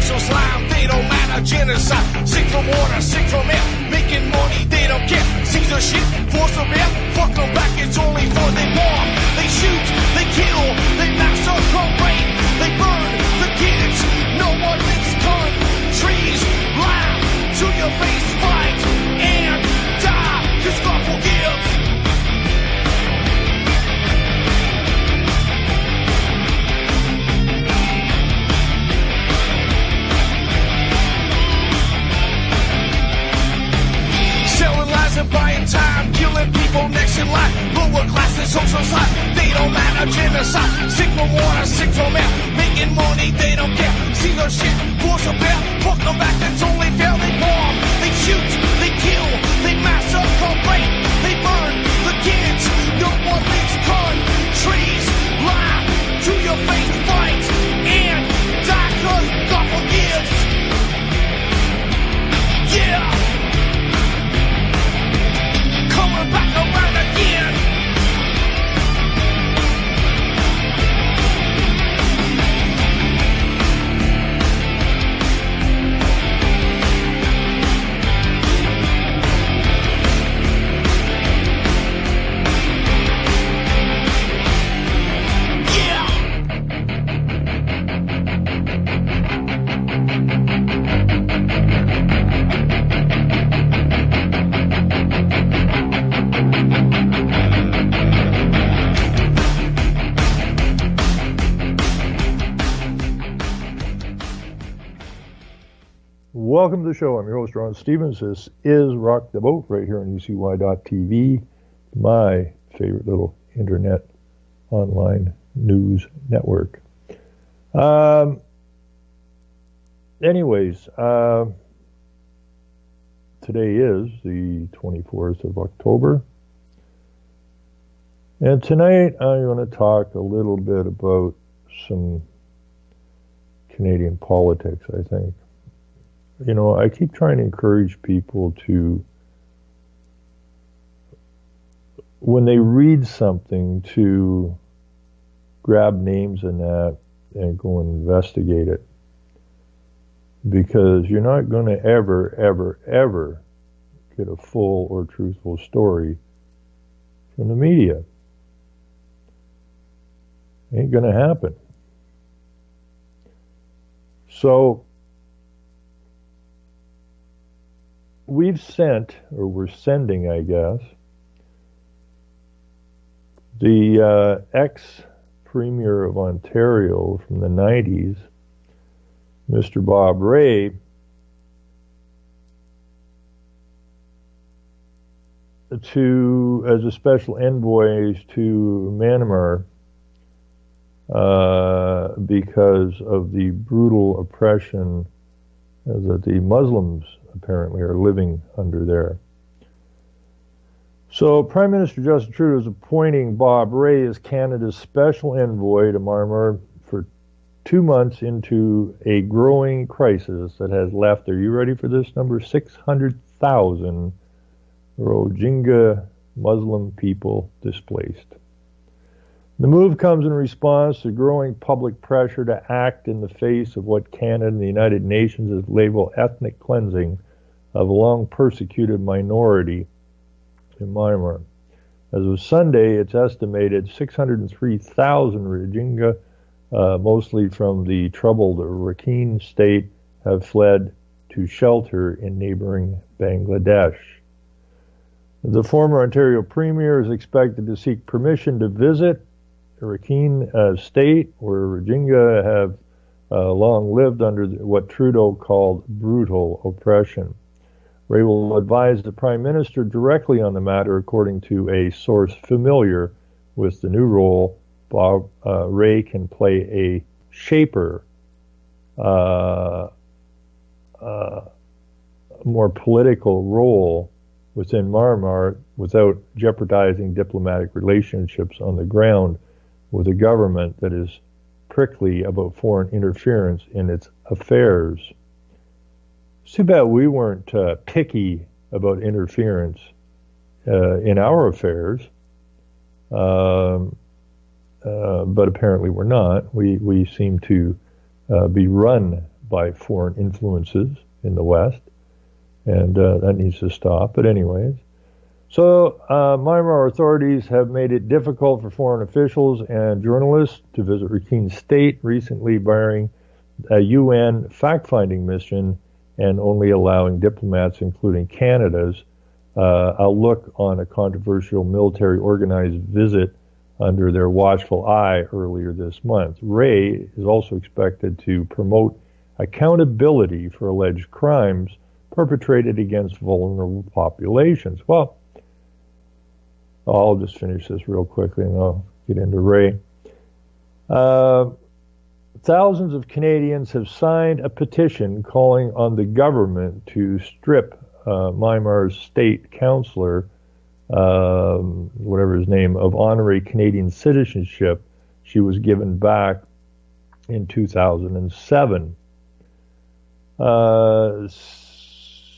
social slime, they don't matter, genocide. Sick from water, sick from air, making money, they don't care. Caesar shit, force of air, fuck them back, it's only for they bomb. They shoot, they kill, they massacre, rape, they burn the kids. No one makes countries laugh to your face, fight and die, 'cause God forgives. Selling lies and buying time, killing people next in line. Lower class and social side, they don't matter, genocide. Sick from water, sick from air, making money, they don't care. See their shit, force of bear, fuck them back, that's only fair. They bomb, they shoot, they kill, they massacre, rape, they burn the kids. No one makes countries lie to your face, fight and die, 'cause God forgives. Yeah, coming back around again. Welcome to the show. I'm your host, Ron Stevens. This is Rock the Boat right here on UCY.TV, my favorite little internet online news network. Anyways, today is the 24th of October. And tonight I'm going to talk a little bit about some Canadian politics, I think. You know, I keep trying to encourage people to, when they read something, to grab names in that and go and investigate it. Because you're not going to ever get a full or truthful story from the media. Ain't going to happen. So, we've sent, or we're sending, I guess, the ex-Premier of Ontario from the 90s, Mr. Bob Rae, as a special envoy to Myanmar because of the brutal oppression that the Muslims apparently are living under there. So Prime Minister Justin Trudeau is appointing Bob Rae as Canada's special envoy to Myanmar for 2 months into a growing crisis that has left, are you ready for this number, 600,000 Rohingya Muslim people displaced. The move comes in response to growing public pressure to act in the face of what Canada and the United Nations has labeled ethnic cleansing of a long persecuted minority in Myanmar. As of Sunday, it's estimated 603,000 Rohingya, mostly from the troubled Rakhine state, have fled to shelter in neighboring Bangladesh. The former Ontario Premier is expected to seek permission to visit Rakhine state, where Rohingya have long lived under what Trudeau called brutal oppression. Rae will advise the Prime Minister directly on the matter, according to a source familiar with the new role. Bob Rae can play a shaper, more political role within Myanmar without jeopardizing diplomatic relationships on the ground with a government that is prickly about foreign interference in its affairs. It's too bad we weren't picky about interference in our affairs, but apparently we're not. We seem to be run by foreign influences in the West, and that needs to stop. But anyways, so Myanmar authorities have made it difficult for foreign officials and journalists to visit Rakhine State, recently barring a UN fact-finding mission and only allowing diplomats, including Canada's, a look on a controversial military organized visit under their watchful eye earlier this month. Ray is also expected to promote accountability for alleged crimes perpetrated against vulnerable populations. Well, I'll just finish this real quickly and I'll get into Ray. Thousands of Canadians have signed a petition calling on the government to strip Myanmar's state councillor, whatever his name, of honorary Canadian citizenship she was given back in 2007.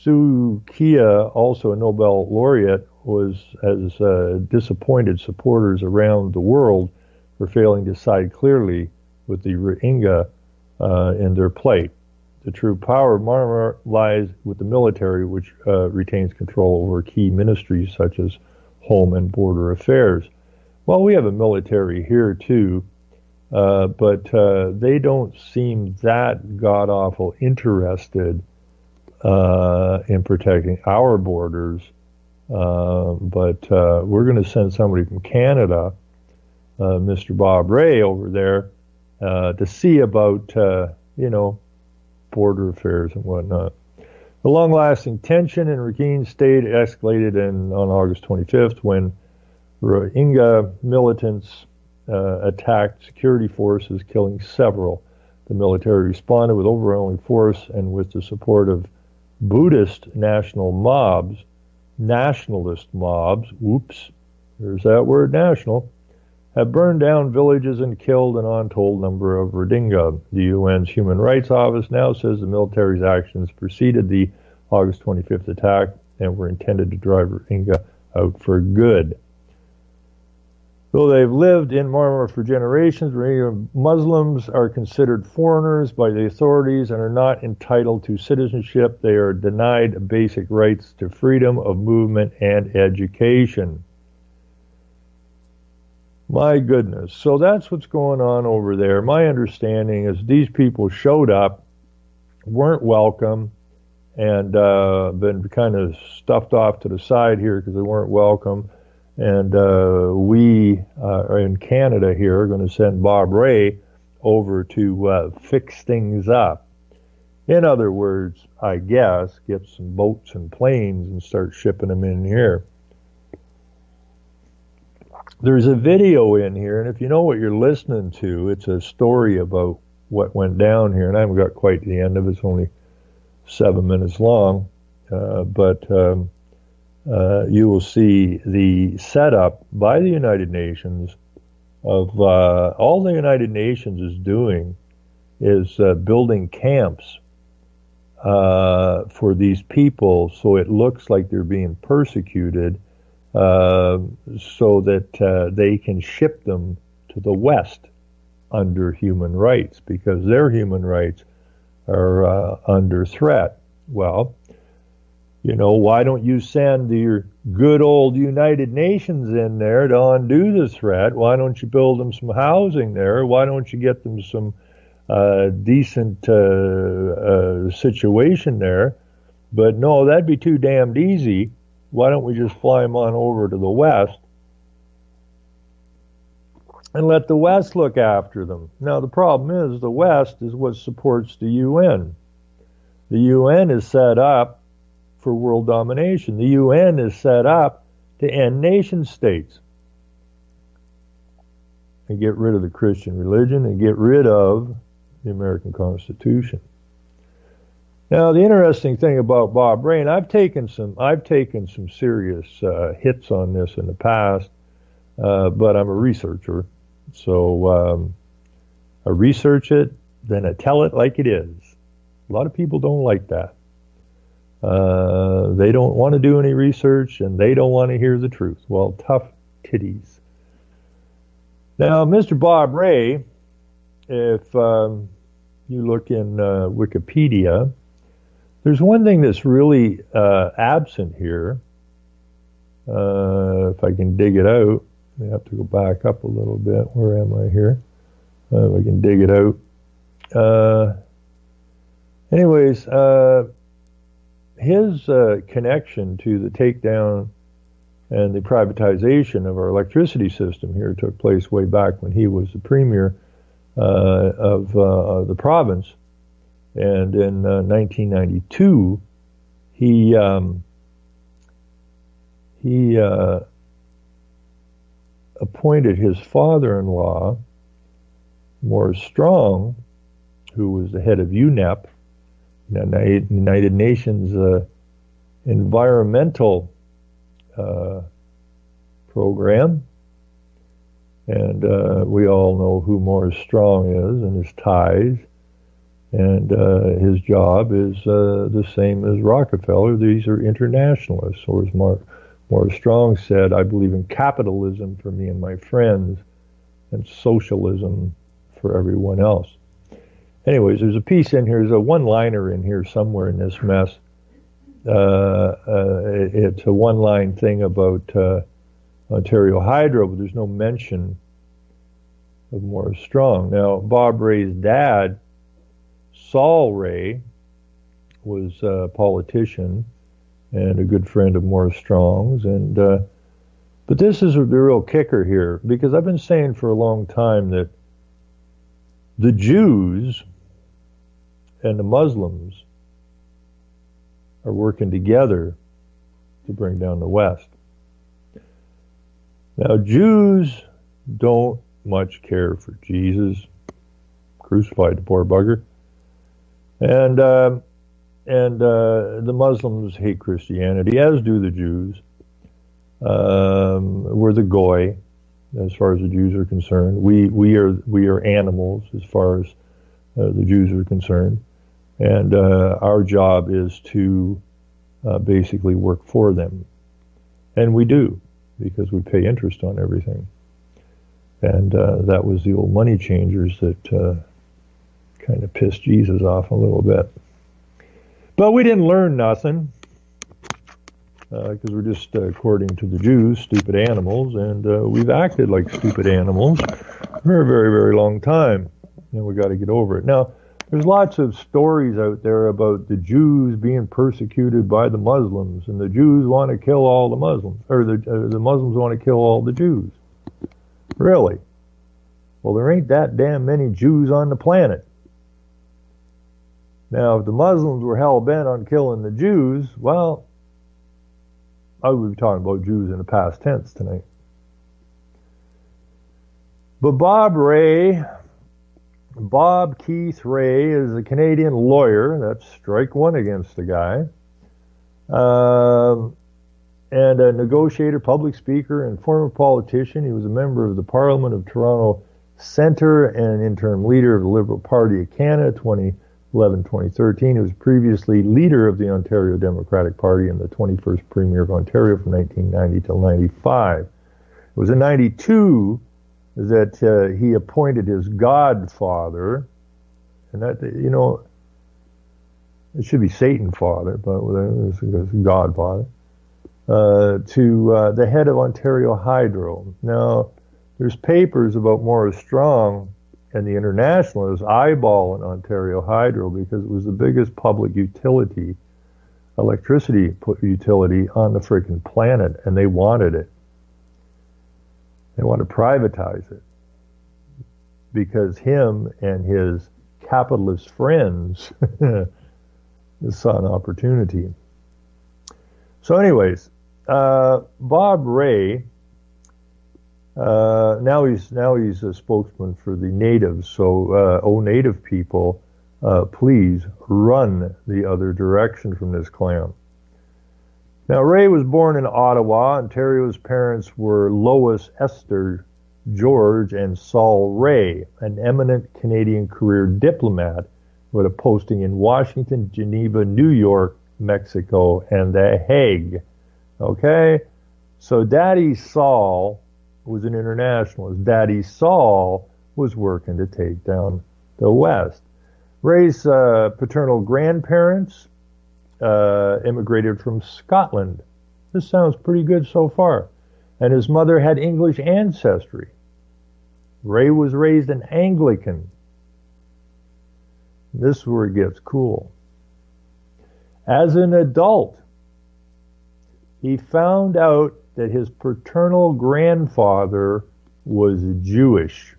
Suu Kyi, also a Nobel laureate, has disappointed supporters around the world for failing to side clearly with the Rohingya in their plight. The true power of Myanmar lies with the military, which retains control over key ministries such as Home and Border Affairs. Well, we have a military here too, but they don't seem that god-awful interested in protecting our borders. But we're going to send somebody from Canada, Mr. Bob Ray, over there to see about, border affairs and whatnot. The long-lasting tension in Rakhine State escalated on August 25th when Rohingya militants attacked security forces, killing several. The military responded with overwhelming force and with the support of Buddhist nationalist mobs, whoops, there's that word, national, have burned down villages and killed an untold number of Rohingya. The UN's Human Rights Office now says the military's actions preceded the August 25th attack and were intended to drive Rohingya out for good. Though they've lived in Myanmar for generations, Rohingya Muslims are considered foreigners by the authorities and are not entitled to citizenship. They are denied basic rights to freedom of movement and education. My goodness. So that's what's going on over there. My understanding is these people showed up, weren't welcome, and been kind of stuffed off to the side here because they weren't welcome. And we are in Canada here are going to send Bob Ray over to fix things up. In other words, I guess, get some boats and planes and start shipping them in here. There's a video in here, and if you know what you're listening to, it's a story about what went down here, and I haven't got quite to the end of it. It's only 7 minutes long, but you will see the setup by the United Nations of all the United Nations is doing is building camps for these people so it looks like they're being persecuted so that they can ship them to the West under human rights because their human rights are under threat. Well, you know, why don't you send your good old United Nations in there to undo the threat? Why don't you build them some housing there? Why don't you get them some decent situation there? But no, that'd be too damned easy. Why don't we just fly them on over to the West and let the West look after them? Now, the problem is the West is what supports the UN. The UN is set up for world domination. The UN is set up to end nation states and get rid of the Christian religion and get rid of the American Constitution. Now, the interesting thing about Bob Ray, and I've taken some serious hits on this in the past, but I'm a researcher, so I research it, then I tell it like it is. A lot of people don't like that. They don't want to do any research, and they don't want to hear the truth. Well, tough titties. Now, Mr. Bob Ray, if you look in Wikipedia, there's one thing that's really absent here. If I can dig it out, I have to go back up a little bit. Where am I here? If I can dig it out. Anyways, his connection to the takedown and the privatization of our electricity system here took place way back when he was the premier of the province. And in 1992, he appointed his father-in-law, Morris Strong, who was the head of UNEP, the United Nations Environmental Program. And we all know who Morris Strong is and his ties. And his job is the same as Rockefeller. These are internationalists. Or as Morris Strong said, I believe in capitalism for me and my friends and socialism for everyone else. Anyways, there's a piece in here, there's a one-liner in here somewhere in this mess. It's a one-line thing about Ontario Hydro, but there's no mention of Morris Strong. Now, Bob Rae's dad, Saul Rae, was a politician and a good friend of Morris Strong's. And but this is the real kicker here, because I've been saying for a long time that the Jews and the Muslims are working together to bring down the West. Now, Jews don't much care for Jesus, crucified the poor bugger, and the Muslims hate Christianity, as do the Jews. We're the goy, as far as the Jews are concerned. We are animals, as far as the Jews are concerned, and our job is to basically work for them, and we do, because we pay interest on everything. And that was the old money changers that kind of pissed Jesus off a little bit. But we didn't learn nothing, because we're just, according to the Jews, stupid animals, and we've acted like stupid animals for a very, very long time, and we got to get over it. Now, there's lots of stories out there about the Jews being persecuted by the Muslims, and the Jews want to kill all the Muslims, or the Muslims want to kill all the Jews. Really? Well, there ain't that damn many Jews on the planet. Now, if the Muslims were hell-bent on killing the Jews, well, I would be talking about Jews in the past tense tonight. But Bob Keith Rae is a Canadian lawyer. That's strike one against the guy. And a negotiator, public speaker, and former politician. He was a member of the Parliament of Toronto Centre and interim leader of the Liberal Party of Canada, 2011-2013. He was previously leader of the Ontario Democratic Party and the 21st Premier of Ontario from 1990 till 95. It was in 92 that he appointed his godfather, and that, you know, it should be Satan father, but it's godfather, to the head of Ontario Hydro. Now, there's papers about Morris Strong and the Internationalists eyeballing Ontario Hydro because it was the biggest public utility, electricity utility on the freaking planet, and they wanted it. They want to privatize it because him and his capitalist friends saw an opportunity. So anyways, Bob Rae, now he's a spokesman for the natives. So, Native people, please run the other direction from this clown. Now, Rae was born in Ottawa. Ontario's parents were Lois Esther George and Saul Rae, an eminent Canadian career diplomat with a posting in Washington, Geneva, New York, Mexico, and The Hague. Okay? So Daddy Saul was an internationalist. Daddy Saul was working to take down the West. Ray's paternal grandparents immigrated from Scotland. This sounds pretty good so far. And his mother had English ancestry. Ray was raised an Anglican. This is where it gets cool. As an adult, he found out that his paternal grandfather was Jewish.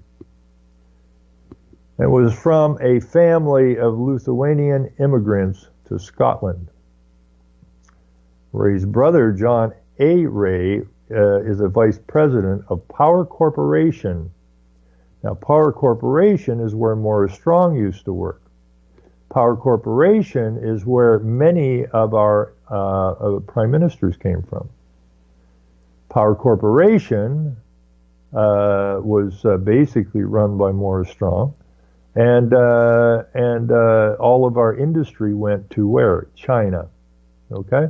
It was from a family of Lithuanian immigrants to Scotland. Ray's brother, John A. Ray, is a vice president of Power Corporation. Now, Power Corporation is where Morris Strong used to work. Power Corporation is where many of our prime ministers came from. Power Corporation was basically run by Morris Strong, and all of our industry went to where? China. Okay,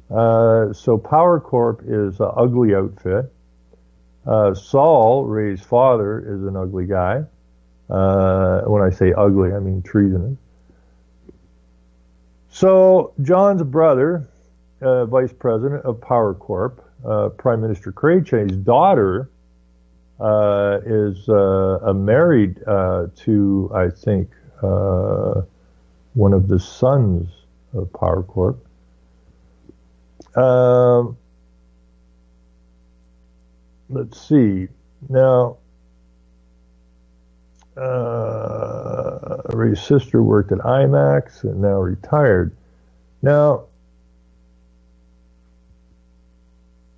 so Power Corp is an ugly outfit. Saul, Ray's father, is an ugly guy. When I say ugly, I mean treasonous. So John's brother, vice president of Power Corp, Prime Minister Krejci's daughter, is married to, I think, one of the sons of Power Corp. Let's see. Now, Ray's sister worked at IMAX and now retired. Now,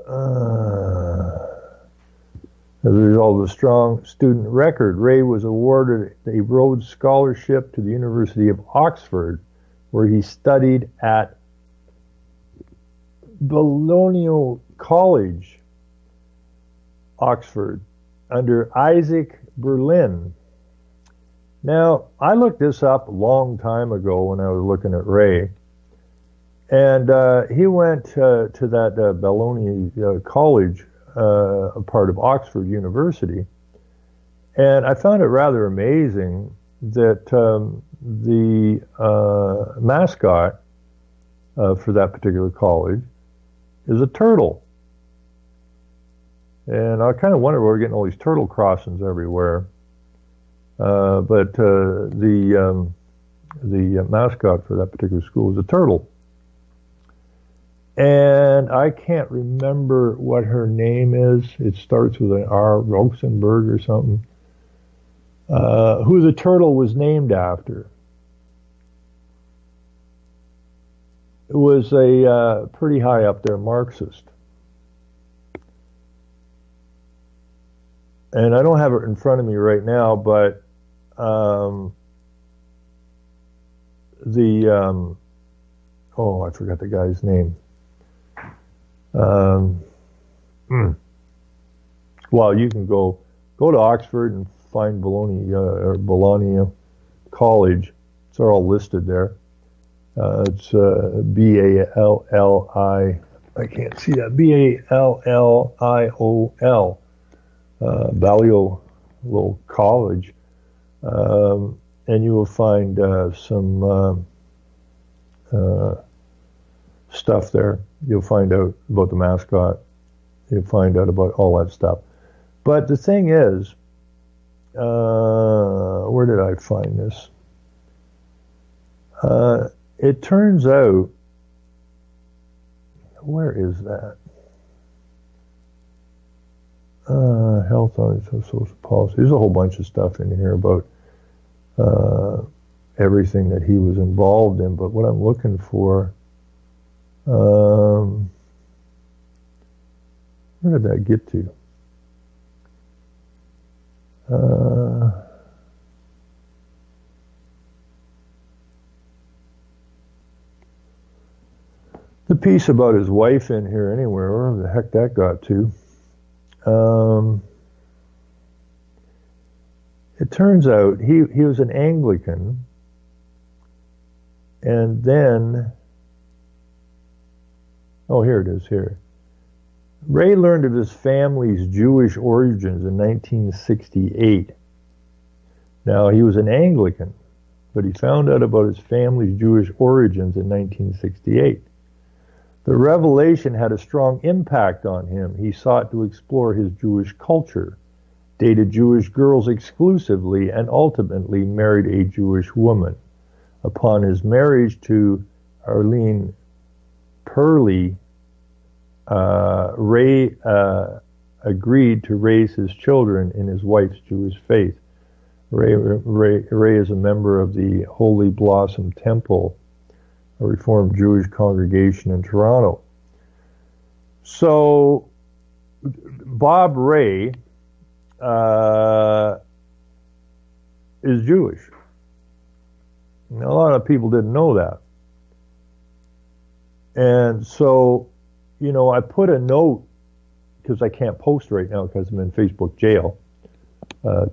as a result of a strong student record, Ray was awarded a Rhodes Scholarship to the University of Oxford, where he studied at Balliol College, Oxford, under Isaac Berlin. Now, I looked this up a long time ago when I was looking at Ray, and he went to that Balliol College, a part of Oxford University, and I found it rather amazing that the mascot for that particular college is a turtle. And I kind of wonder where we're getting all these turtle crossings everywhere. But the mascot for that particular school is a turtle. And I can't remember what her name is. It starts with an R, Rosenberg or something. Who the turtle was named after. It was a pretty high up there Marxist. And I don't have it in front of me right now, but oh, I forgot the guy's name. Well, you can go to Oxford and find Balliol College. It's all listed there. It's B-A-L-L-I. I can't see that. B-A-L-L-I-O-L. Balliol College, and you will find some stuff there. You'll find out about the mascot. You'll find out about all that stuff. But the thing is, where did I find this? It turns out, where is that? Health on social policy. There's a whole bunch of stuff in here about everything that he was involved in. But what I'm looking for, where did that get to? The piece about his wife in here anywhere, wherever the heck that got to. It turns out he was an Anglican, and then, oh, here it is here. Ray learned of his family's Jewish origins in 1968. Now, he was an Anglican, but he found out about his family's Jewish origins in 1968. The revelation had a strong impact on him. He sought to explore his Jewish culture, dated Jewish girls exclusively, and ultimately married a Jewish woman. Upon his marriage to Arlene Perley, Ray agreed to raise his children in his wife's Jewish faith. Ray is a member of the Holy Blossom Temple, a Reformed Jewish congregation in Toronto. So, Bob Ray is Jewish. Now, a lot of people didn't know that. And so, I put a note, because I can't post right now because I'm in Facebook jail.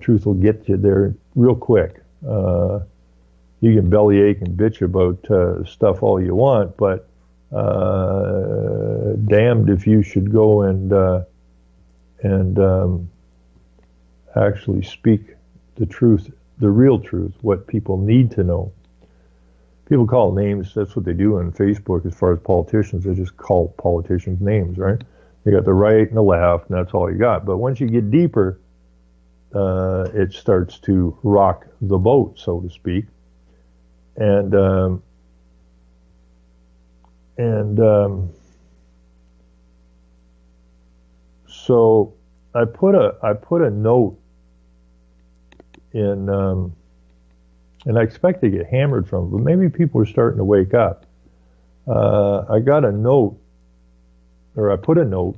Truth will get you there real quick. You can bellyache and bitch about stuff all you want, but damned if you should go and actually speak the truth, the real truth, what people need to know. People call names, that's what they do on Facebook as far as politicians. They just call politicians names, right? You got the right and the left, and that's all you got. But once you get deeper, it starts to rock the boat, so to speak. And so I put a note in, and I expect to get hammered from it, but maybe people are starting to wake up. I got a note, or I put a note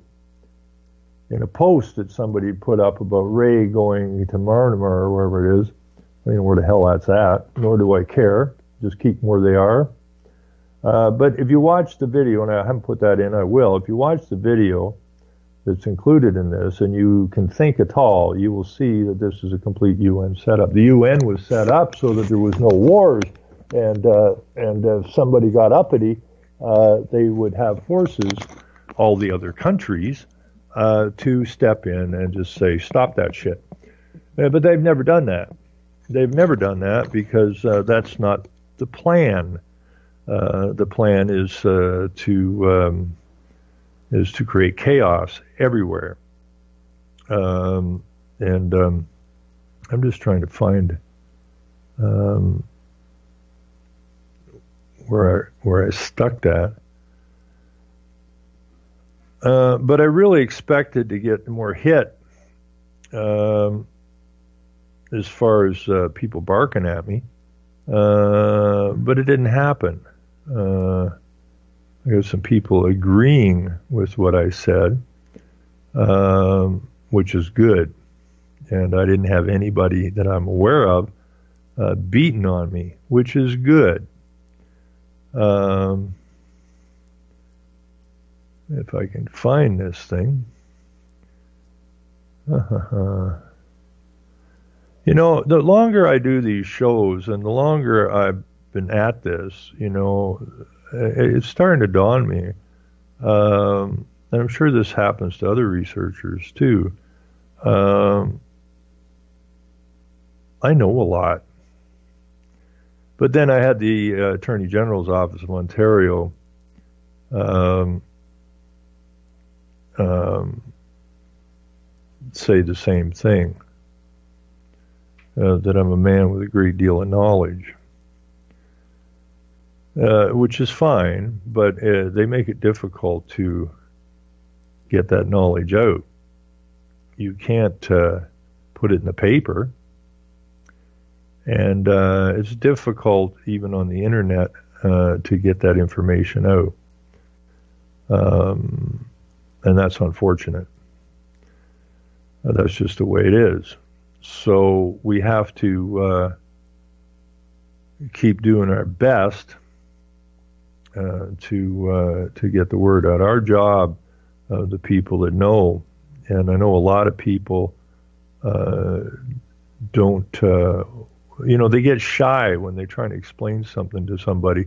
in a post that somebody put up about Ray going to Marnamar or wherever it is. I don't know where the hell that's at, nor do I care. Just keep them where they are. But if you watch the video, and I haven't put that in, I will. If you watch the video that's included in this, and you can think at all, you will see that this is a complete UN setup. The UN was set up so that there was no wars, and if somebody got uppity, they would have forces, all the other countries, to step in and just say, stop that shit. But they've never done that. They've never done that because that's not the plan. The plan is to create chaos everywhere. I'm just trying to find where I stuck that. But I really expected to get more hit as far as people barking at me. But it didn't happen. I got some people agreeing with what I said, which is good. And I didn't have anybody that I'm aware of beating on me, which is good. If I can find this thing. The longer I do these shows and the longer I've been at this, it's starting to dawn me. And I'm sure this happens to other researchers too. I know a lot. But then I had the Attorney General's Office of Ontario say the same thing, that I'm a man with a great deal of knowledge, which is fine, but they make it difficult to get that knowledge out. You can't put it in the paper, and it's difficult even on the internet to get that information out. And that's unfortunate. That's just the way it is. So we have to keep doing our best to get the word out. Our job, the people that know, and I know a lot of people don't, they get shy when they're trying to explain something to somebody,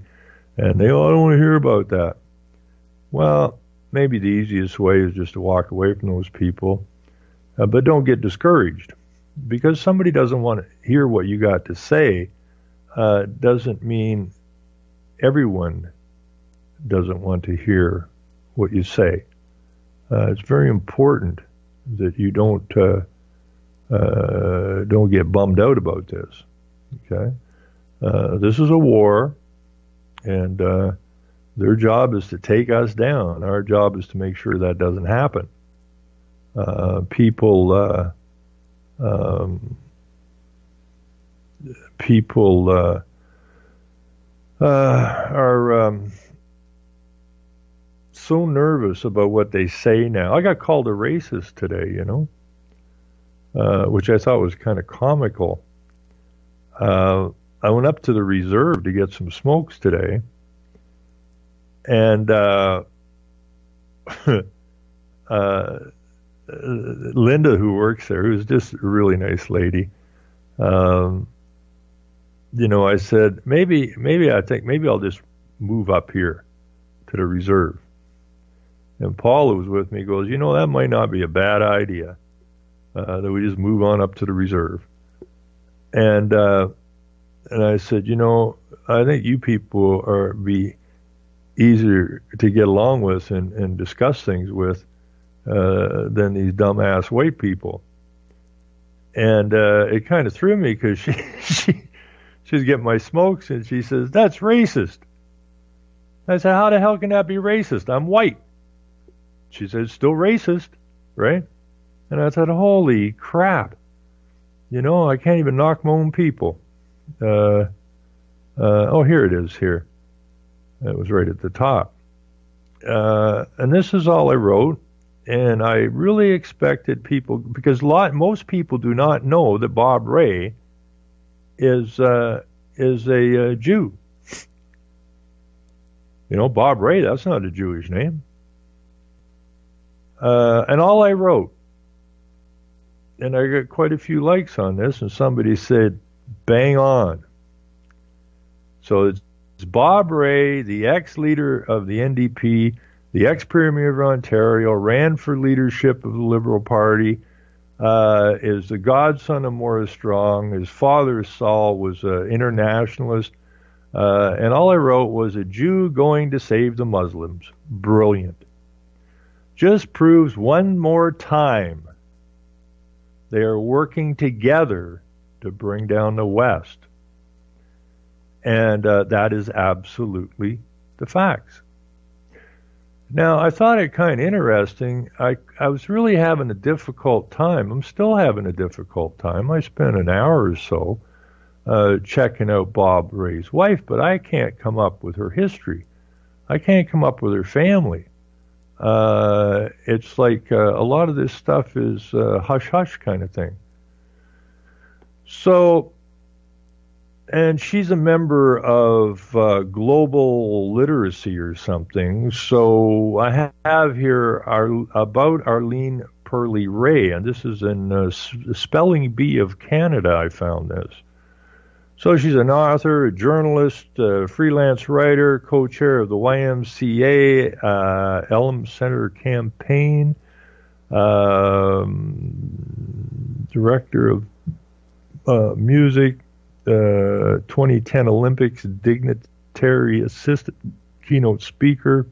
and I don't want to hear about that. Well, maybe the easiest way is just to walk away from those people. But don't get discouraged. Because somebody doesn't want to hear what you got to say, doesn't mean everyone doesn't want to hear what you say. It's very important that you don't get bummed out about this. Okay, this is a war, and their job is to take us down. Our job is to make sure that doesn't happen. People are so nervous about what they say now. I got called a racist today, which I thought was kind of comical. I went up to the reserve to get some smokes today, and Linda, who works there, who's just a really nice lady, I said, maybe I'll just move up here to the reserve. And Paul, who was with me, goes, that might not be a bad idea, that we just move on up to the reserve. And I said, I think you people be easier to get along with and discuss things with than these dumbass white people. And it kind of threw me because she's getting my smokes and she says, that's racist. I said, how the hell can that be racist? I'm white. She said, it's still racist, right? And I said, holy crap. I can't even knock my own people. Here it is here. It was right at the top. And this is all I wrote. And I really expected people, because most people do not know that Bob Ray is a Jew. Bob Ray, that's not a Jewish name. And all I wrote, and I got quite a few likes on this, and somebody said, bang on. So it's Bob Ray, the ex-leader of the NDP, the ex-premier of Ontario, ran for leadership of the Liberal Party, is the godson of Maurice Strong. His father, Saul, was an internationalist. And all I wrote was a Jew going to save the Muslims. Brilliant. Just proves one more time they are working together to bring down the West. And that is absolutely the facts. Now, I thought it kind of interesting. I was really having a difficult time. I'm still having a difficult time. I spent an hour or so checking out Bob Ray's wife, but I can't come up with her history. I can't come up with her family. It's like a lot of this stuff is hush-hush kind of thing. So, and she's a member of Global Literacy or something. So I have here about Arlene Perley Ray, and this is in Spelling Bee of Canada, I found this. So she's an author, a journalist, a freelance writer, co-chair of the YMCA Elam Center campaign, director of music, 2010 Olympics dignitary assistant, keynote speaker,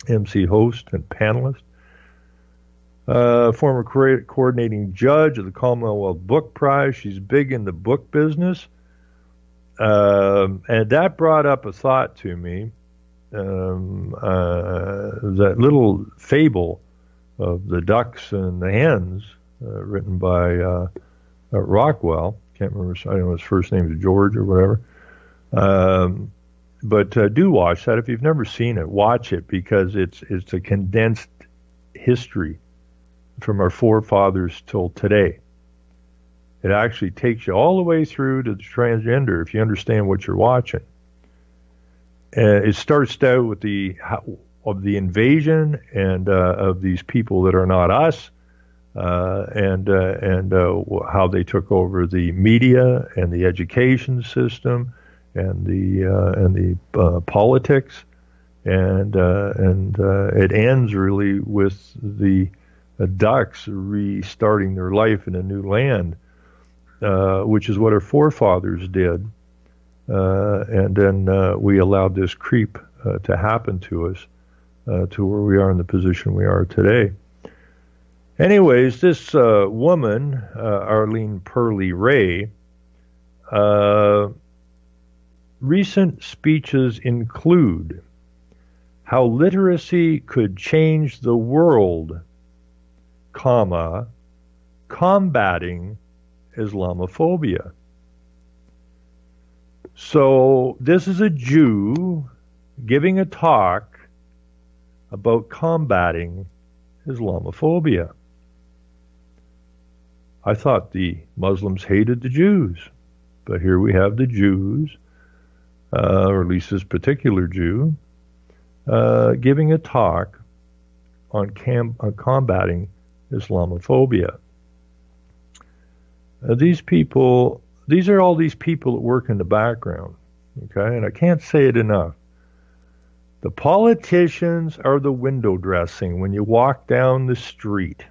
MC host, and panelist. Former coordinating judge of the Commonwealth Book Prize. She's big in the book business. And that brought up a thought to me, that little fable of the ducks and the hens, written by Rockwell. Can't remember, I don't know, his first name is George or whatever. But do watch that. If you've never seen it, watch it, because it's a condensed history from our forefathers till today. It actually takes you all the way through to the transgender if you understand what you're watching. It starts out with the invasion and of these people that are not us, and how they took over the media and the education system and the politics, and it ends really with the ducks restarting their life in a new land. Which is what our forefathers did. and then we allowed this creep to happen to us, to where we are in the position we are today. Anyways, this woman, Arlene Perley Ray, recent speeches include how literacy could change the world, comma, combating Islamophobia. So this is a Jew giving a talk about combating Islamophobia. I thought the Muslims hated the Jews, but here we have the Jews, or at least this particular Jew, giving a talk on combating Islamophobia. These are all these people that work in the background, okay? And I can't say it enough. The politicians are the window dressing when you walk down the street.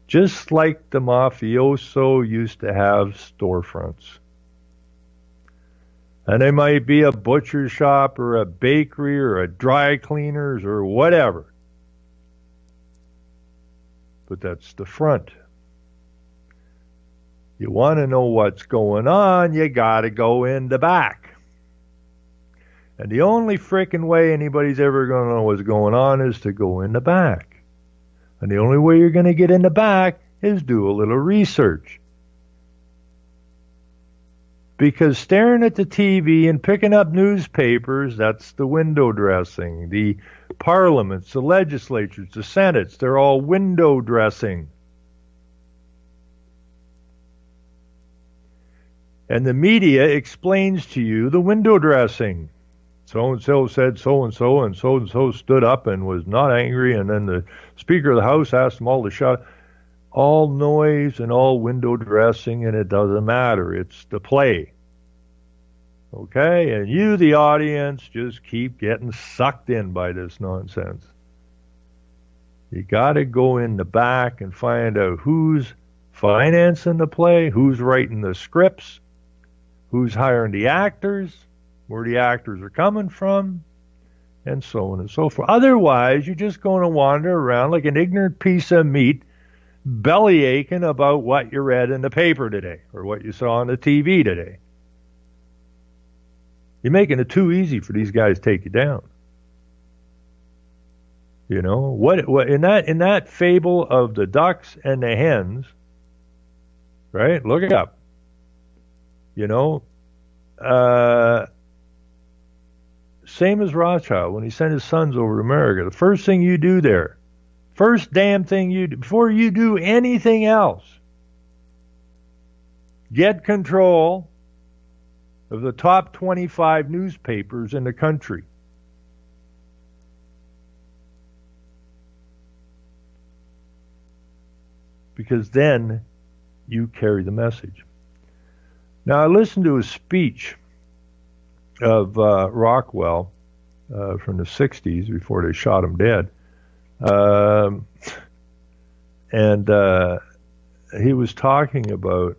Just like the mafioso used to have storefronts. And they might be a butcher shop or a bakery or a dry cleaners or whatever. But that's the front. You want to know what's going on, you got to go in the back. And the only frickin' way anybody's ever going to know what's going on is to go in the back. And the only way you're going to get in the back is do a little research. Because staring at the TV and picking up newspapers, that's the window dressing. The parliaments, the legislatures, the senates, they're all window dressing. And the media explains to you the window dressing. So-and-so said so-and-so, and so-and-so stood up and was not angry, and then the Speaker of the House asked them all to shut. All noise and all window dressing, and it doesn't matter. It's the play. Okay? And you, the audience, just keep getting sucked in by this nonsense. You got to go in the back and find out who's financing the play, who's writing the scripts, who's hiring the actors, where the actors are coming from, and so on and so forth. Otherwise, you're just going to wander around like an ignorant piece of meat, belly aching about what you read in the paper today or what you saw on the TV today. You're making it too easy for these guys to take you down. You know what in that fable of the ducks and the hens, right? Look it up. You know, same as Rothschild when he sent his sons over to America. The first thing you do there, first damn thing you do, before you do anything else, get control of the top 25 newspapers in the country. Because then you carry the message. Now, I listened to a speech of Rockwell from the 60s before they shot him dead. And he was talking about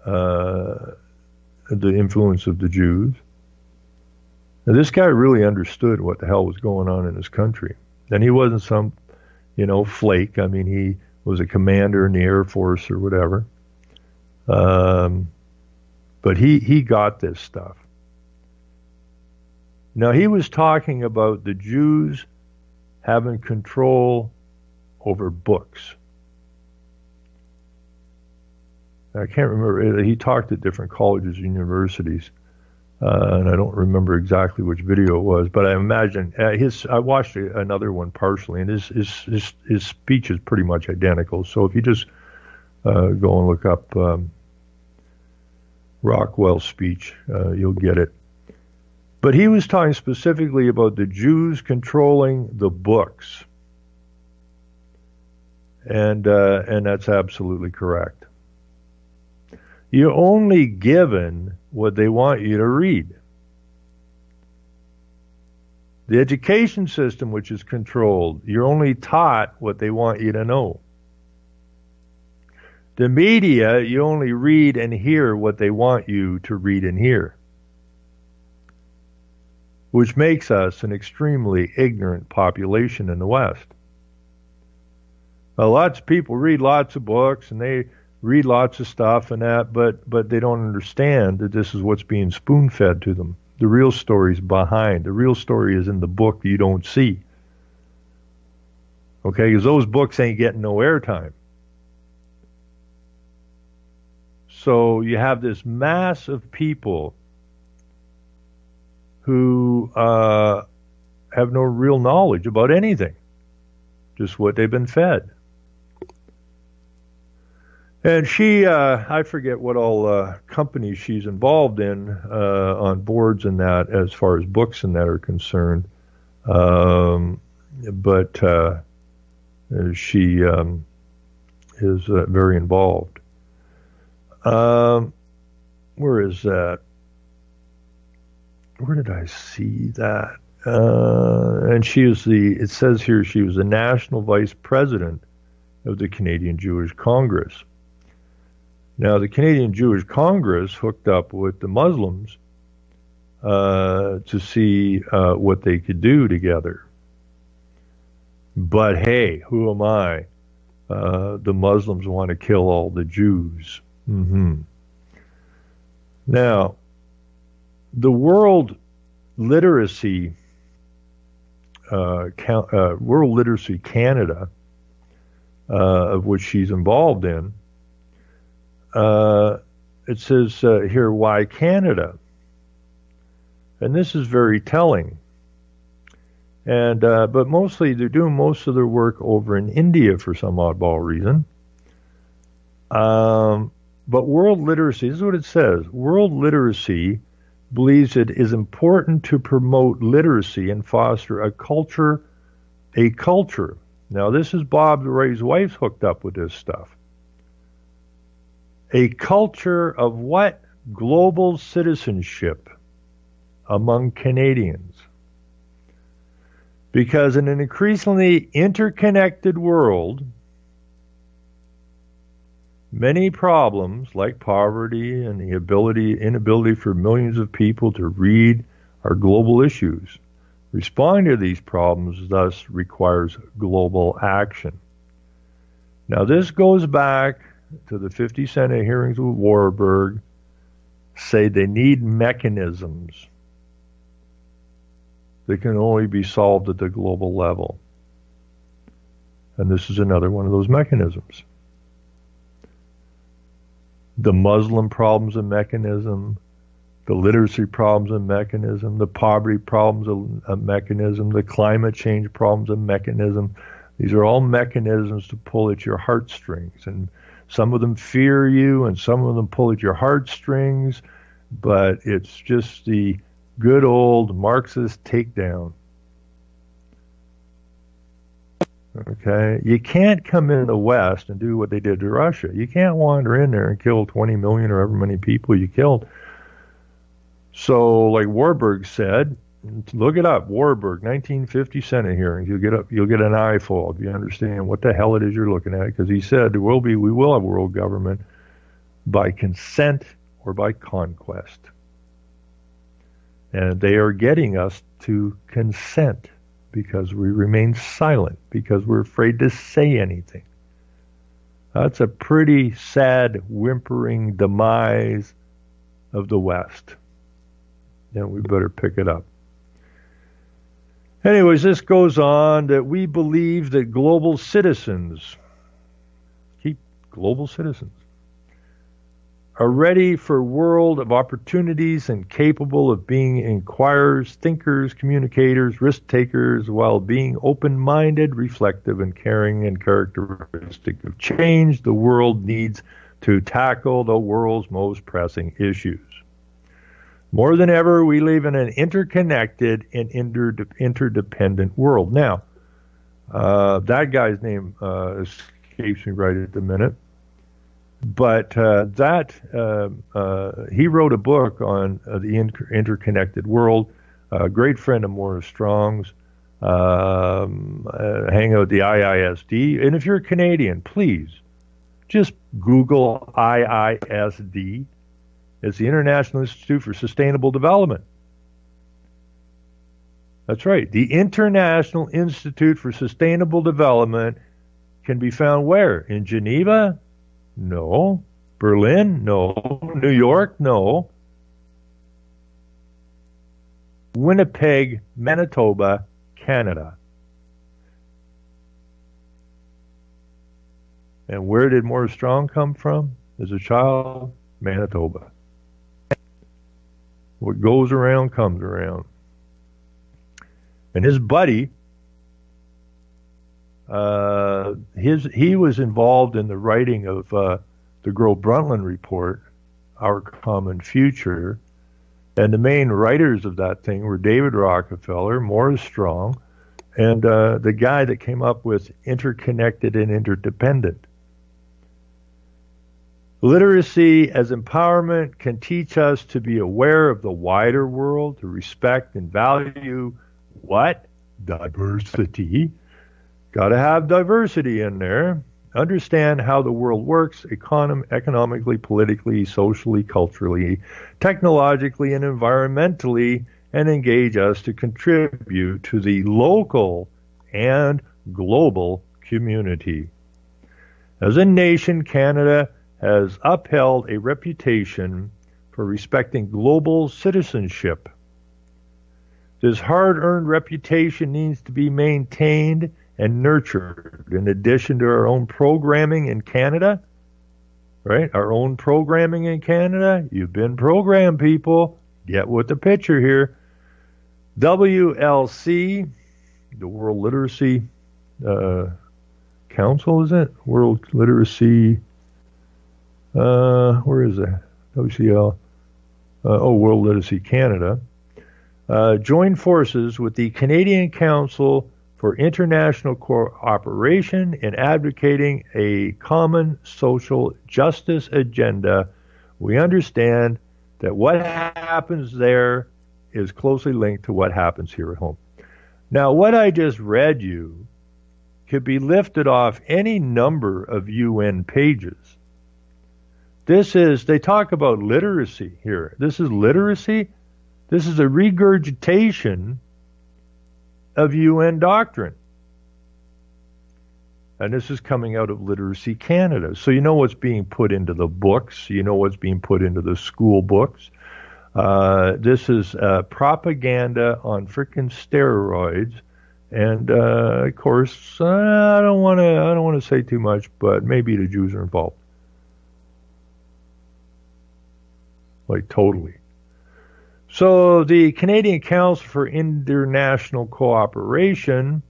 the influence of the Jews. Now, this guy really understood what the hell was going on in his country. And he wasn't some, flake. I mean, he was a commander in the Air Force or whatever. But he got this stuff. Now, he was talking about the Jews having control over books. I can't remember. He talked at different colleges and universities, and I don't remember exactly which video it was, but I imagine I watched another one partially, and his speech is pretty much identical. So if you just go and look up Rockwell's speech, you'll get it. But he was talking specifically about the Jews controlling the books, and that's absolutely correct. You're only given what they want you to read. The education system, which is controlled, you're only taught what they want you to know. The media, you only read and hear what they want you to read and hear, which makes us an extremely ignorant population in the West. Lots of people read lots of books and they read lots of stuff and that, but they don't understand that this is what's being spoon-fed to them. The real story's behind. The real story is in the book you don't see. Okay, because those books ain't getting no airtime. So you have this mass of people who have no real knowledge about anything, just what they've been fed. And she, I forget what all companies she's involved in on boards and that, as far as books and that are concerned. But she is very involved. Where is that? Where did I see that? And she is it says here she was the national vice president of the Canadian Jewish Congress. Now, the Canadian Jewish Congress hooked up with the Muslims to see what they could do together. But hey, who am I? The Muslims want to kill all the Jews. Now, the World Literacy Canada, of which she's involved in, it says here, why Canada? And this is very telling. And but mostly they're doing most of their work over in India for some oddball reason. But world literacy, this is what it says. World literacy believes it is important to promote literacy and foster a culture. Now, this is Bob Ray's wife's hooked up with this stuff. A culture of what? Global citizenship among Canadians. Because in an increasingly interconnected world, many problems like poverty and the inability for millions of people to read are global issues. Responding to these problems thus requires global action. Now, this goes back to the 50 Senate hearings with Warburg, say they need mechanisms that can only be solved at the global level. And this is another one of those mechanisms. The Muslim problem's a mechanism, the literacy problem's a mechanism, the poverty problem's a mechanism, the climate change problem's a mechanism. These are all mechanisms to pull at your heartstrings. And some of them fear you and some of them pull at your heartstrings, but it's just the good old Marxist takedown. Okay? You can't come in the West and do what they did to Russia. You can't wander in there and kill 20 million or however many people you killed. So, like Warburg said, look it up, Warburg, 1950 Senate hearings. You'll get an eyeful if you understand what the hell it is you're looking at, because he said we will have world government by consent or by conquest. And they are getting us to consent because we remain silent, because we're afraid to say anything. That's a pretty sad, whimpering demise of the West. And we better pick it up. Anyways, this goes on that we believe that global citizens are ready for a world of opportunities and capable of being inquirers, thinkers, communicators, risk takers, while being open-minded, reflective, and caring, and characteristic of change the world needs to tackle the world's most pressing issues. More than ever, we live in an interconnected and interdependent world. Now, that guy's name escapes me right at the minute. But he wrote a book on the interconnected world. A great friend of Morris Strong's, hang out at the IISD. And if you're a Canadian, please Just Google IISD. It's the International Institute for Sustainable Development. That's right. The International Institute for Sustainable Development can be found where? In Geneva? No. Berlin? No. New York? No. Winnipeg, Manitoba, Canada. And where did Morris Strong come from as a child? Manitoba. What goes around comes around. And his buddy, he was involved in the writing of the Grow-Brundtland Report, Our Common Future. And the main writers of that thing were David Rockefeller, Morris Strong, and the guy that came up with interconnected and interdependent. Literacy as empowerment can teach us to be aware of the wider world, to respect and value what? Diversity. Got to have diversity in there. Understand how the world works economically, politically, socially, culturally, technologically, and environmentally, and engage us to contribute to the local and global community. As a nation, Canada has upheld a reputation for respecting global citizenship. This hard-earned reputation needs to be maintained and nurtured. In addition to our own programming in Canada, right? Our own programming in Canada. You've been programmed, people. Get with the picture here. WLC, the World Literacy Council, is it? World Literacy, where is it? WCL. World Literacy Canada. Joined forces with the Canadian Council for International Cooperation in advocating a common social justice agenda. We understand that what happens there is closely linked to what happens here at home. Now, what I just read you could be lifted off any number of UN pages. They talk about literacy here. This is literacy. This is a regurgitation of UN doctrine. And this is coming out of Literacy Canada. So you know what's being put into the books. You know what's being put into the school books. This is propaganda on frickin' steroids. And of course, I don't want to say too much, but maybe the Jews are involved. Like totally. So the Canadian Council for International Cooperation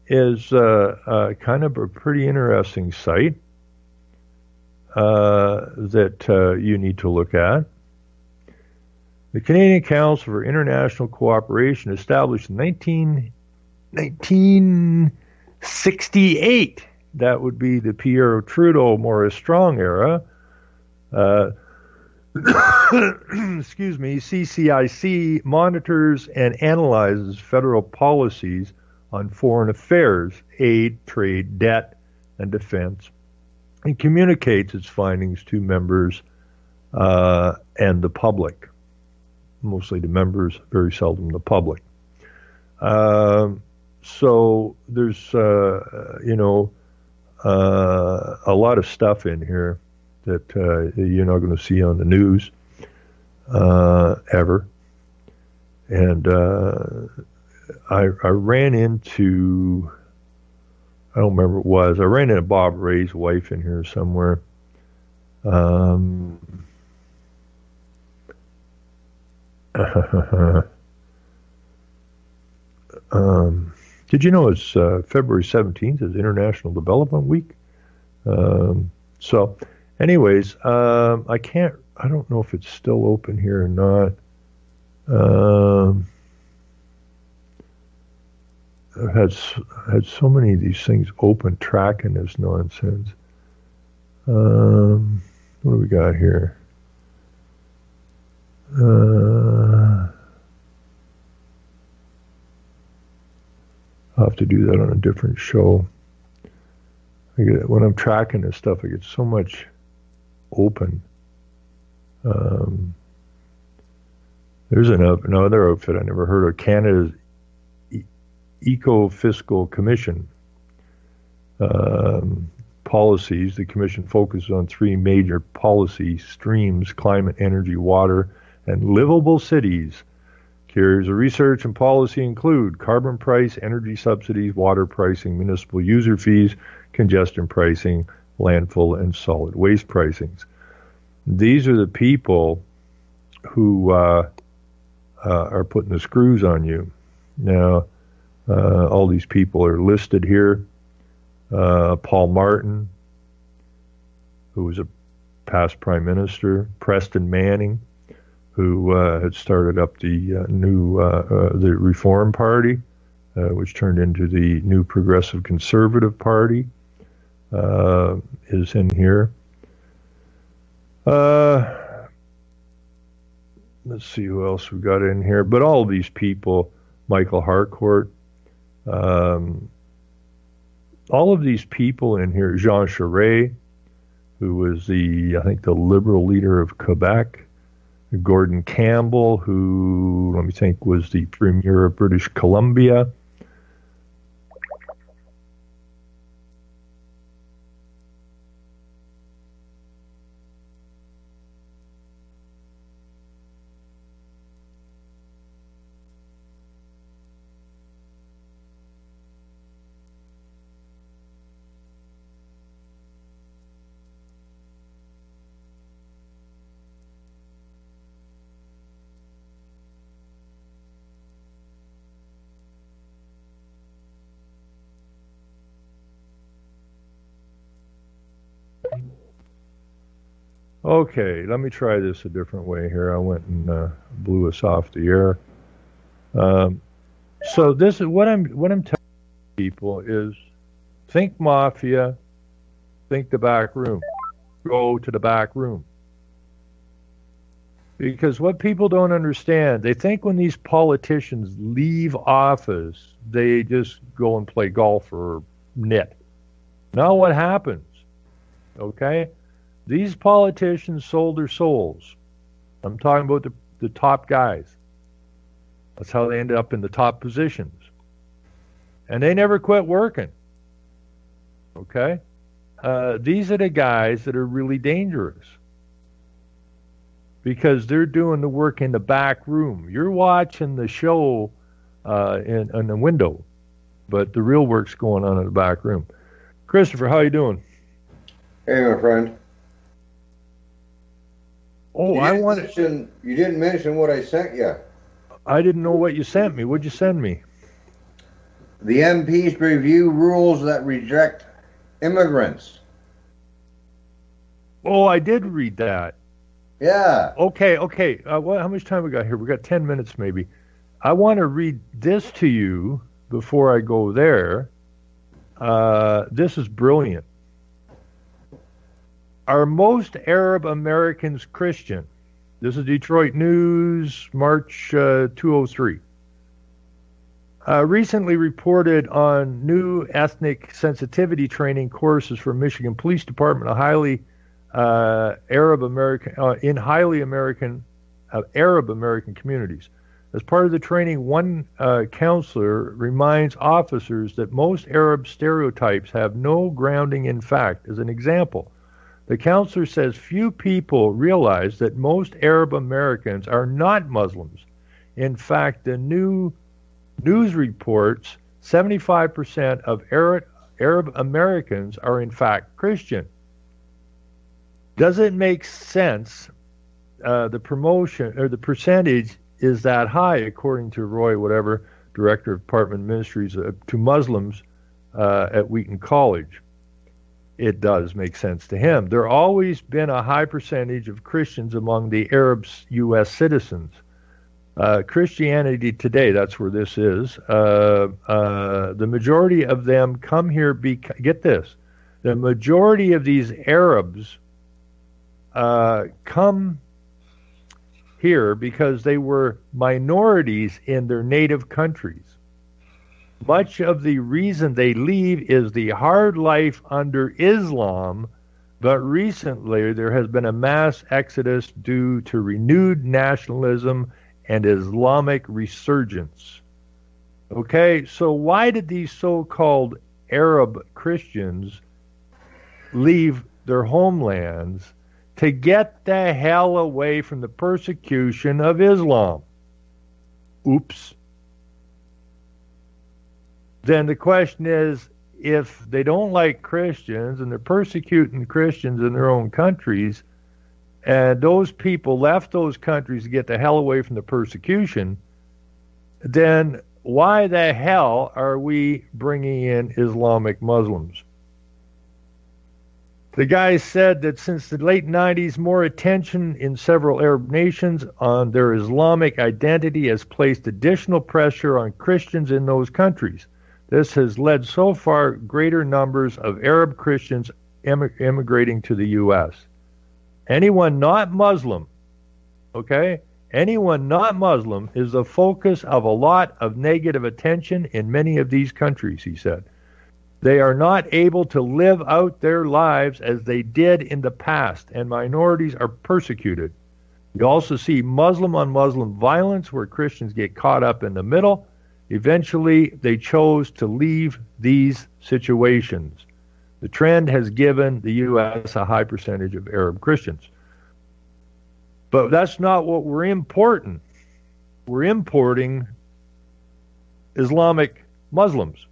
is kind of a pretty interesting site that you need to look at. The Canadian Council for International Cooperation, established in 1968. That would be the Pierre Trudeau, Morris Strong era. Excuse me, CCIC monitors and analyzes federal policies on foreign affairs, aid, trade, debt, and defense, and communicates its findings to members and the public. Mostly the members, very seldom the public. So there's, a lot of stuff in here that you're not going to see on the news ever. And I ran into, I don't remember what it was, I ran into Bob Ray's wife in here somewhere. Did you know it's February 17th is International Development Week? So anyways, I don't know if it's still open here or not. I've had so many of these things open tracking this nonsense. What do we got here? I'll have to do that on a different show. I when I'm tracking this stuff, I get so much open. There's another outfit I never heard of, Canada's Eco-Fiscal Commission. Policies. The commission focuses on three major policy streams: climate, energy, water, and livable cities. Areas of research and policy include carbon price, energy subsidies, water pricing, municipal user fees, congestion pricing, landfill and solid waste pricings. These are the people who are putting the screws on you. Now, all these people are listed here. Paul Martin, who was a past prime minister, Preston Manning, who had started up the the Reform Party, which turned into the New Progressive Conservative Party, is in here. Let's see who else we got in here. But all of these people, Michael Harcourt, all of these people in here, Jean Charest, who was I think the Liberal leader of Quebec, Gordon Campbell, who, let me think, was the Premier of British Columbia. Okay, let me try this a different way here. I went and blew us off the air. So this is what I'm telling people is, think mafia, think the back room, go to the back room. Because what people don't understand, they think when these politicians leave office, they just go and play golf or knit. Now what happens? Okay? These politicians sold their souls. I'm talking about the top guys. That's how they ended up in the top positions. And they never quit working. Okay? These are the guys that are really dangerous. Because they're doing the work in the back room. You're watching the show in the window, but the real work's going on in the back room. Christopher, how you doing? Hey, my friend. Oh, you didn't mention what I sent you. I didn't know what you sent me. What'd you send me? The MPs review rules that reject immigrants. Oh, I did read that. Yeah. Okay. How much time we got here? We got 10 minutes maybe. I want to read this to you before I go there. This is brilliant. Are most Arab Americans Christian? This is Detroit News, March 2003. Recently reported on new ethnic sensitivity training courses for Michigan Police Department, a highly Arab American communities. As part of the training, one counselor reminds officers that most Arab stereotypes have no grounding in fact. As an example, the counselor says few people realize that most Arab Americans are not Muslims. In fact, the new news reports 75% of Arab Americans are in fact Christian. Does it make sense the promotion or the percentage is that high, according to Roy, Director of Department of Ministries, to Muslims at Wheaton College? It does make sense to him. There always been a high percentage of Christians among the Arab U.S. citizens. Christianity Today, that's where this is. The majority of them come here, get this, the majority of these Arabs come here because they were minorities in their native countries. Much of the reason they leave is the hard life under Islam, but recently there has been a mass exodus due to renewed nationalism and Islamic resurgence. Okay, so why did these so-called Arab Christians leave their homelands? To get the hell away from the persecution of Islam. Oops. Then the question is, if they don't like Christians and they're persecuting Christians in their own countries, and those people left those countries to get the hell away from the persecution, then why the hell are we bringing in Islamic Muslims? The guy said that since the late 90s, more attention in several Arab nations on their Islamic identity has placed additional pressure on Christians in those countries. This has led so far greater numbers of Arab Christians immigrating to the U.S. Anyone not Muslim, okay? Anyone not Muslim is the focus of a lot of negative attention in many of these countries, he said. They are not able to live out their lives as they did in the past, and minorities are persecuted. You also see Muslim-on-Muslim violence where Christians get caught up in the middle. Eventually, they chose to leave these situations. The trend has given the U.S. a high percentage of Arab Christians. But that's not what we're importing. We're importing Islamic Muslims.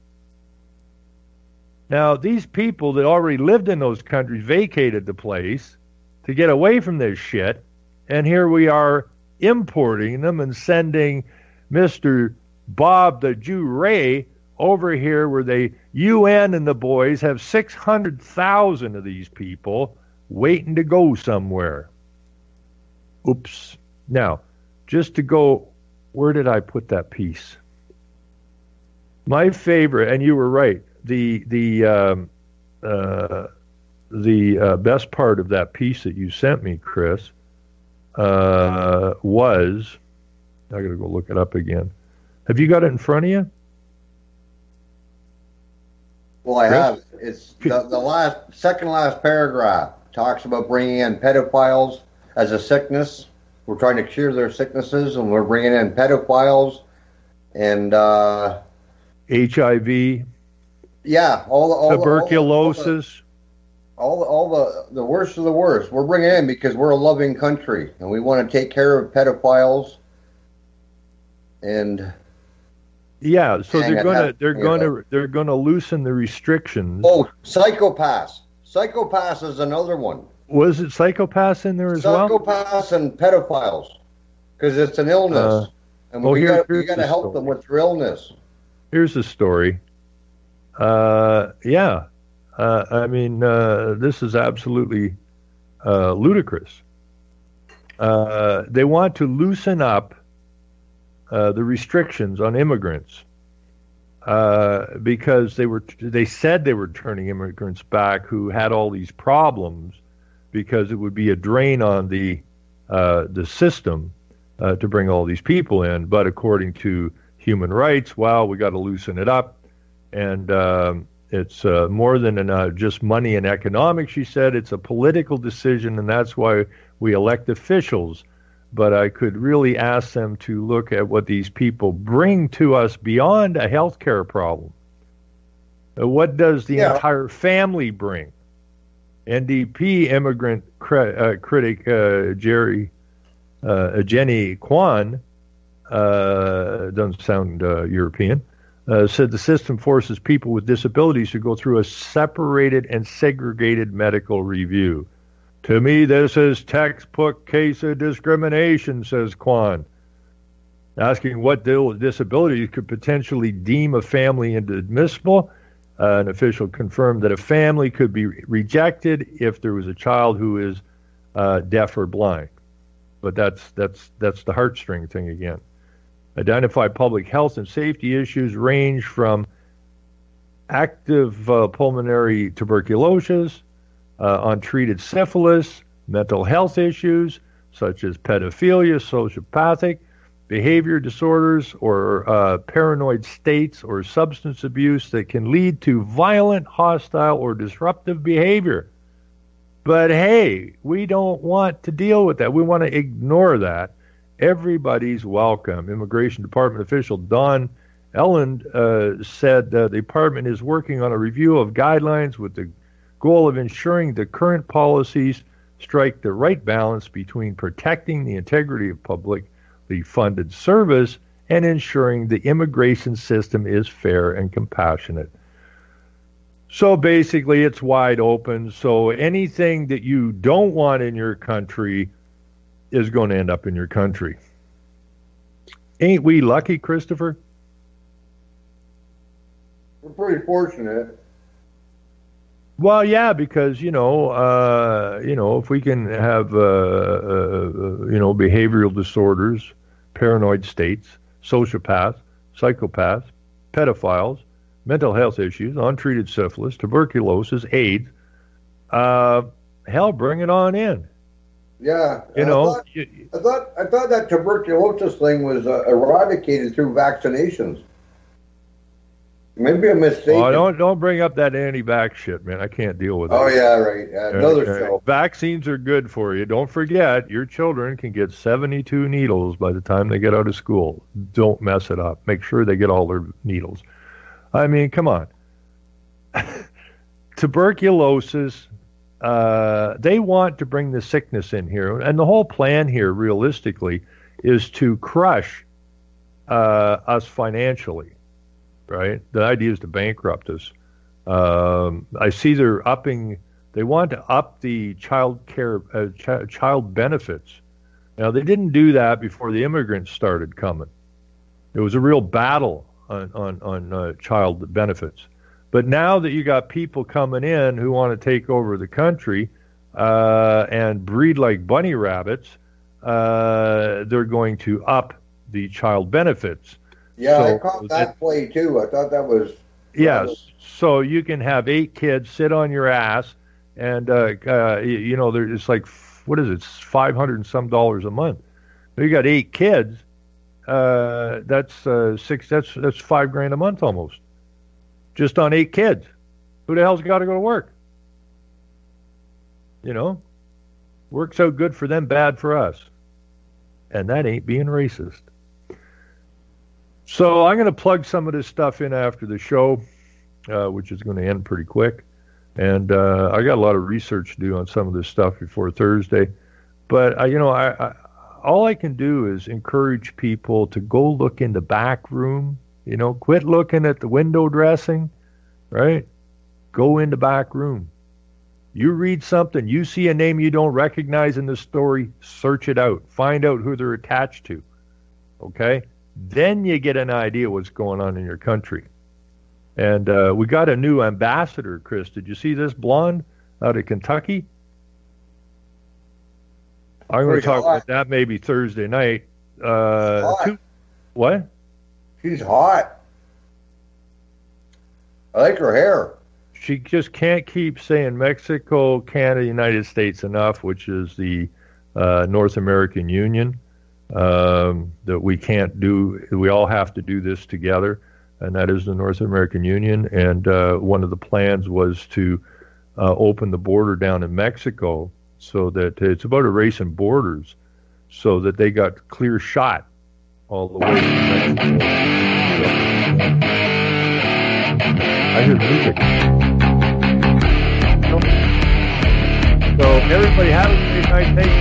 Now, these people that already lived in those countries vacated the place to get away from this shit, and here we are importing them and sending Mr. Bob the Jew Ray over here where the UN and the boys have 600,000 of these people waiting to go somewhere. Oops. Now, just to go, where did I put that piece? My favorite, and you were right, the best part of that piece that you sent me, Chris, was, I got to go look it up again. Have you got it in front of you? Well, I have. It's the second last paragraph talks about bringing in pedophiles as a sickness. We're trying to cure their sicknesses, and we're bringing in pedophiles and HIV. Yeah, all tuberculosis. All the worst of the worst. We're bringing in because we're a loving country, and we want to take care of pedophiles. And yeah, so they're gonna loosen the restrictions. Oh, psychopaths. Psychopaths is another one. Was it psychopaths in there as well? Psychopaths and pedophiles, because it's an illness, and we got to help them with their illness. Here's the story. I mean, this is absolutely ludicrous. They want to loosen up the restrictions on immigrants because they said they were turning immigrants back who had all these problems because it would be a drain on the system to bring all these people in. But according to human rights, we got to loosen it up. And it's more than just money and economics, she said. It's a political decision, and that's why we elect officials. But I could really ask them to look at what these people bring to us beyond a healthcare problem. What does the entire family bring? NDP immigrant critic Jenny Kwan, doesn't sound European, said the system forces people with disabilities to go through a separated and segregated medical review. To me, this is textbook case of discrimination, says Kwan, asking what disabilities could potentially deem a family inadmissible. An official confirmed that a family could be rejected if there was a child who is deaf or blind. But that's the heartstring thing again. Identified public health and safety issues range from active pulmonary tuberculosis, untreated syphilis, mental health issues such as pedophilia, sociopathic, behavior disorders or paranoid states or substance abuse that can lead to violent, hostile, or disruptive behavior. But hey, we don't want to deal with that. We want to ignore that. Everybody's welcome. Immigration Department official Don Elland said the department is working on a review of guidelines with the goal of ensuring the current policies strike the right balance between protecting the integrity of publicly funded service and ensuring the immigration system is fair and compassionate. So basically, it's wide open. So anything that you don't want in your country is going to end up in your country. Ain't we lucky, Christopher? We're pretty fortunate. Well, yeah, because if we can have behavioral disorders, paranoid states, sociopaths, psychopaths, pedophiles, mental health issues, untreated syphilis, tuberculosis, AIDS, hell, bring it on in. Yeah, I thought that tuberculosis thing was eradicated through vaccinations. Maybe a mistake. Oh, don't bring up that anti-vax shit, man. I can't deal with it. Oh yeah, right. Another show. Vaccines are good for you. Don't forget, your children can get 72 needles by the time they get out of school. Don't mess it up. Make sure they get all their needles. I mean, come on. Tuberculosis. They want to bring the sickness in here, and the whole plan here, realistically, is to crush us financially. Right? The idea is to bankrupt us. I see they want to up the child benefits. Now, they didn't do that before the immigrants started coming. There was a real battle on child benefits. But now that you got people coming in who want to take over the country and breed like bunny rabbits, they're going to up the child benefits. Yeah, I caught that play too. I thought that was... Yes, so you can have 8 kids sit on your ass, and it's like, what is it, $500 and some a month. You got 8 kids, that's $5,000 a month almost, just on 8 kids. Who the hell's got to go to work? Works out good for them, bad for us, and that ain't being racist. So I'm going to plug some of this stuff in after the show, which is going to end pretty quick. And I got a lot of research to do on some of this stuff before Thursday. But, all I can do is encourage people to go look in the back room. Quit looking at the window dressing, right? Go in the back room. You read something, you see a name you don't recognize in the story, search it out. Find out who they're attached to, okay? Then you get an idea what's going on in your country. And we got a new ambassador, Chris. Did you see this blonde out of Kentucky? I'm going to talk about that maybe Thursday night. What? She's hot. I like her hair. She just can't keep saying Mexico, Canada, United States enough, which is the North American Union. That we can't do, we all have to do this together, and that is the North American Union. And one of the plans was to open the border down in Mexico, so that it's about erasing borders, so that they got clear shot all the way to Mexico. I hear music. So everybody have a great night. Thank you.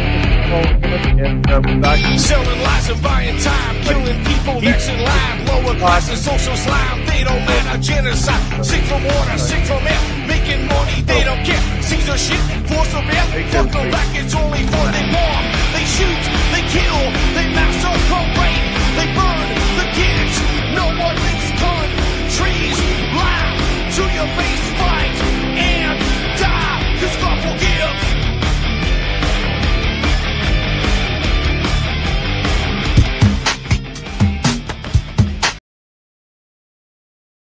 And back. Selling lies and buying time, killing people next in line. Lower class and social slime, they don't matter. Genocide, sick from water, sick from air. Making money, they don't care. Caesar shit, force of air. Fuck